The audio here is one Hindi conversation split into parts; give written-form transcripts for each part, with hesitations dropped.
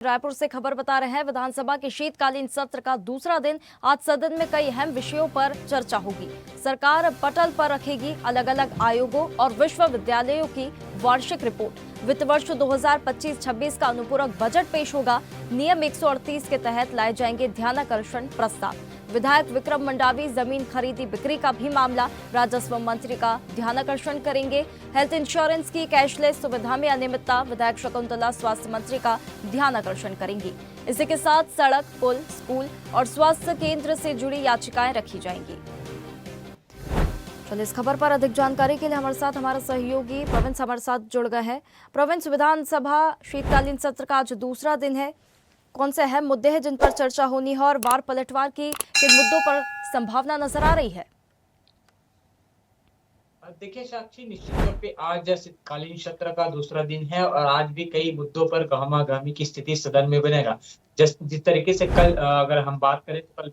रायपुर से खबर बता रहे हैं, विधानसभा के शीतकालीन सत्र का दूसरा दिन आज सदन में कई अहम विषयों पर चर्चा होगी। सरकार पटल पर रखेगी अलग अलग आयोगों और विश्वविद्यालयों की वार्षिक रिपोर्ट। वित्त वर्ष 2025-26 का अनुपूरक बजट पेश होगा। नियम 138 के तहत लाए जाएंगे ध्यानाकर्षण प्रस्ताव। विधायक विक्रम मंडावी जमीन खरीदी बिक्री का भी मामला राजस्व मंत्री का ध्यानाकर्षण करेंगे। हेल्थ इंश्योरेंस की कैशलेस सुविधा में अनियमितता विधायक शकुंतला स्वास्थ्य मंत्री का ध्यानाकर्षण करेंगी। इसी के साथ सड़क, पुल, स्कूल और स्वास्थ्य केंद्र से जुड़ी याचिकाएं रखी जाएंगी। चलिए, इस खबर पर अधिक जानकारी के लिए हमारे साथ हमारा सहयोगी प्रोविंस हमारे साथ जुड़ गए हैं। प्रोविंस, विधानसभा शीतकालीन सत्र का आज दूसरा दिन है। कौन से अहम मुद्दे हैं जिन पर चर्चा होनी है और वार पलटवार की किन मुद्दों पर संभावना नजर आ रही है? देखिए साक्षी, निश्चित तौर पे आज शीतकालीन सत्र का दूसरा दिन है और आज भी कई मुद्दों पर गहमागहमी की स्थिति सदन में बनेगा। जिस तरीके से कल अगर हम बात करें तो कल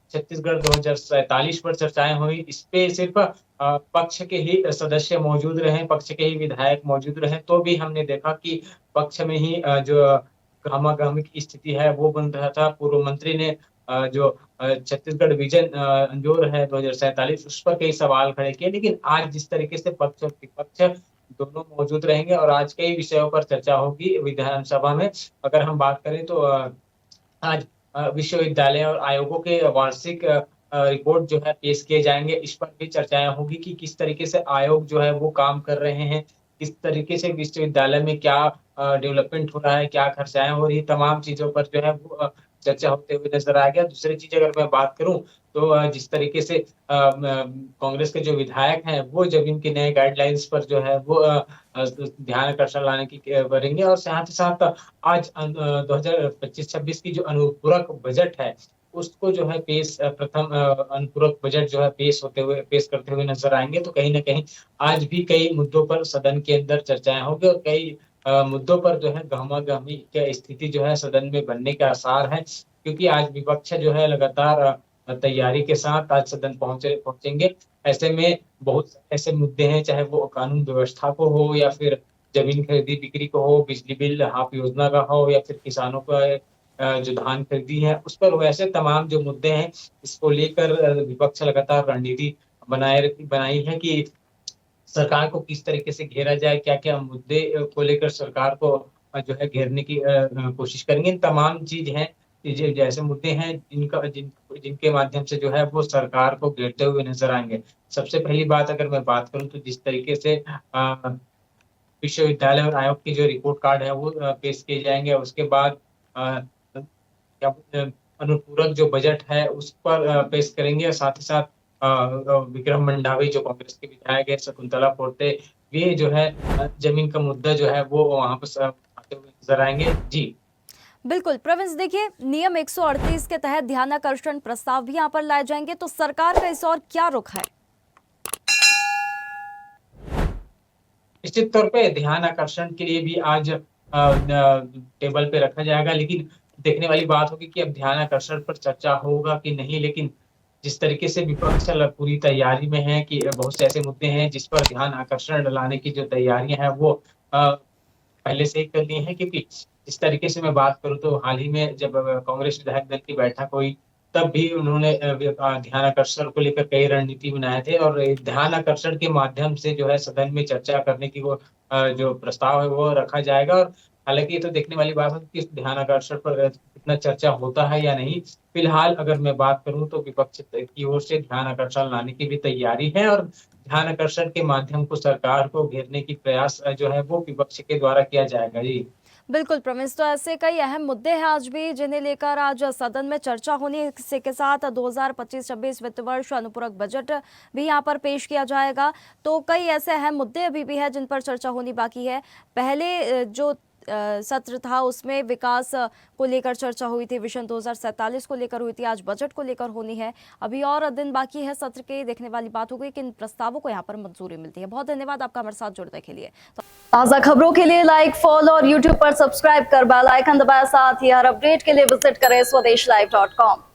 छत्तीसगढ़ 2047 पर चर्चाएं हुई। इस पे सिर्फ पक्ष के ही सदस्य मौजूद रहे, पक्ष के ही विधायक मौजूद रहे, तो भी हमने देखा कि पक्ष में ही जो गहमागहमी की स्थिति है वो बन रहा था। पूर्व मंत्री ने जो छत्तीसगढ़ विजन अंजोर है 2047 उस पर कई सवाल खड़े किए, लेकिन आज जिस तरीके से पक्ष और विपक्ष दोनों मौजूद रहेंगे और आज कई विषयों पर चर्चा होगी विधानसभा में। अगर हम बात करें तो आज विश्वविद्यालय और आयोगों के वार्षिक रिपोर्ट जो है पेश किए जाएंगे। इस पर भी चर्चाएं होगी कि किस तरीके से आयोग जो है वो काम कर रहे हैं, किस तरीके से विश्वविद्यालय में क्या डेवलपमेंट हो रहा है, क्या खर्चाएं हो रही, तमाम चीजों पर जो है वो चर्चा होते हुए नजर आ गया। दूसरी चीज अगर मैं बात करूं तो जिस तरीके से कांग्रेस के जो विधायक हैं वो जमीन के नए गाइडलाइंस पर जो है वो ध्यान आकर्षण लाने की करेंगे और साथ ही साथ आज 2025-26 की जो अनुपूरक बजट है उसको जो है प्रथम अनुपूरक बजट जो है पेश करते हुए नजर आएंगे। तो कहीं ना कहीं आज भी कई मुद्दों पर सदन के अंदर चर्चाएं होंगी और कई मुद्दों पर जो है गहमागहमी की स्थिति जो है सदन में बनने के आसार है, क्योंकि आज विपक्ष जो है लगातार तैयारी के साथ आज सदन पहुंचेंगे। ऐसे में बहुत ऐसे मुद्दे हैं, चाहे वो कानून व्यवस्था को हो या फिर जमीन खरीदी बिक्री को हो, बिजली बिल हाफ योजना का हो या फिर किसानों का जो धान खरीदी है उस पर, वैसे तमाम जो मुद्दे हैं इसको लेकर विपक्ष लगातार रणनीति बनाई है कि सरकार को किस तरीके से घेरा जाए, क्या क्या मुद्दे को लेकर सरकार को जो है घेरने की कोशिश करेंगे। इन तमाम चीज हैं जैसे मुद्दे हैं जिनके माध्यम से जो है वो सरकार को घेरते हुए नजर आएंगे। सबसे पहली बात अगर मैं बात करूं तो जिस तरीके से विश्वविद्यालय और आयोग की जो रिपोर्ट कार्ड है वो पेश किए जाएंगे। उसके बाद अनुपूरक जो बजट है उस पर पेश करेंगे और साथ ही साथ विक्रम मंडावी जो कांग्रेस के विधायक है, शकुंतला पोर्ते, वे जो है जमीन का मुद्दा जो है वो वहां पर आते हुए नजर आएंगे। जी बिल्कुल प्रोविंस, देखिए नियम 138 के तहत ध्यानाकर्षण प्रस्ताव भी यहाँ पर लाए जाएंगे, तो सरकार का इस और क्या रुख है? निश्चित तौर पे ध्यान आकर्षण के लिए भी आज टेबल पे रखा जाएगा, लेकिन देखने वाली बात होगी कि अब ध्यान आकर्षण पर चर्चा होगा कि नहीं। लेकिन जिस तरीके से विपक्ष पूरी तैयारी में है कि बहुत से ऐसे मुद्दे हैं जिस पर ध्यान आकर्षण लाने की जो तैयारियां हैं वो पहले से ही कर ली है, क्योंकि जिस तरीके से मैं बात करूं तो हाल ही में जब कांग्रेस विधायक दल की बैठक हुई तब भी उन्होंने ध्यान आकर्षण को लेकर कई रणनीति बनाए थे और ध्यान आकर्षण के माध्यम से जो है सदन में चर्चा करने की वो जो प्रस्ताव है वो रखा जाएगा। और हालांकि ये तो देखने वाली बात है कि ध्यान आकर्षण पर कितना चर्चा होता है या नहीं। फिलहाल अगर मैं बात करूं तो विपक्ष की ओर से ध्यान आकर्षण लाने की भी तैयारी है और ध्यान आकर्षण के माध्यम को सरकार को घेरने की प्रयास जो है वो विपक्ष के द्वारा किया जाएगा। जी बिल्कुल प्रोविंस, तो ऐसे कई अहम मुद्दे हैं आज भी जिन्हें लेकर आज सदन में चर्चा होनी। इसी के साथ 2025-26 वित्त वर्ष अनुपूरक बजट भी यहां पर पेश किया जाएगा। तो कई ऐसे अहम मुद्दे अभी भी हैं जिन पर चर्चा होनी बाकी है। पहले जो सत्र था उसमें विकास को लेकर चर्चा हुई थी, विजन 2047 को लेकर हुई थी, आज बजट को लेकर होनी है। अभी और दिन बाकी है सत्र के, देखने वाली बात होगी कि इन प्रस्तावों को यहाँ पर मंजूरी मिलती है। बहुत धन्यवाद आपका हमारे साथ जुड़ने के लिए। ताज़ा खबरों के लिए लाइक, फॉलो और यूट्यूब पर सब्सक्राइब कर बेल आइकन दबाएं। साथ ही हर अपडेट के लिए विजिट करें swdeshlive.com।